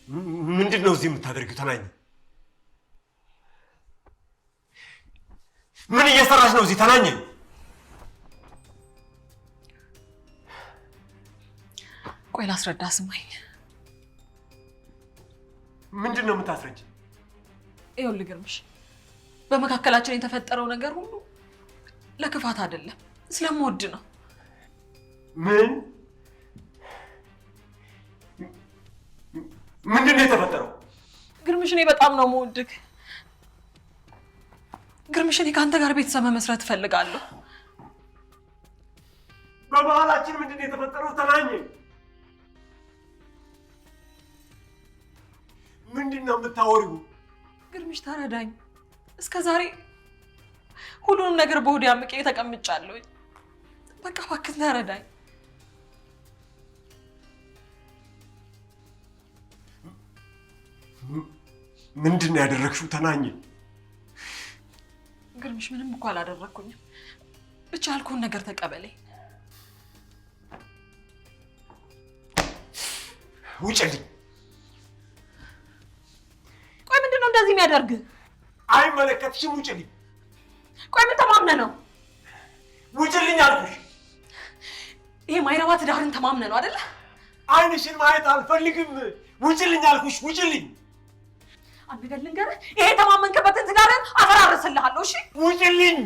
ምንድነው እዚህ የምታደርጊው? ተናኝ ምን እየሰራሽ ነው እዚህ? ተናኝ ቆይ ላስረዳ፣ ስማኝ። ምንድነው የምታስረጅ? ይኸውልህ ግርምሽ፣ በመካከላችን የተፈጠረው ነገር ሁሉ ለክፋት አይደለም፣ ስለምወድ ነው። ምን ምንድነው የተፈጠረው? ግርምሽ፣ እኔ በጣም ነው የምወድህ። ግርምሽ፣ እኔ ከአንተ ጋር ቤተሰብ መመስረት እፈልጋለሁ። በመሀላችን ምንድነው የተፈጠረው? ተናኝ ምንድነው የምታወሪው? ግርምሽ ተረዳኝ። እስከ ዛሬ ሁሉንም ነገር በሆዴ አምቄ ተቀምጫለሁ። በቃ እባክህ ተረዳኝ። ምንድነው ያደረግሽው? ተናኝ ግርምሽ፣ ምንም እኮ አላደረኩኝም። ብቻ ያልኩህን ነገር ተቀበለኝ። ውጭልኝ። ቆይ ምንድነው እንደዚህ የሚያደርግህ? አይመለከትሽም። ውጭልኝ። ቆይ ምን ተማምነህ ነው? ውጭልኝ አልኩሽ። ይሄ ማይረባ ትዳርን ተማምነህ ነው አይደለ? አይንሽን ማየት አልፈልግም። ውጭልኝ አልኩሽ። ውጭልኝ። አንድ ነገር ልንገርህ፣ ይሄ ተማመንከበትን ትዳርን አፈራርስልሃለሁ። እሺ ውጭልኝ።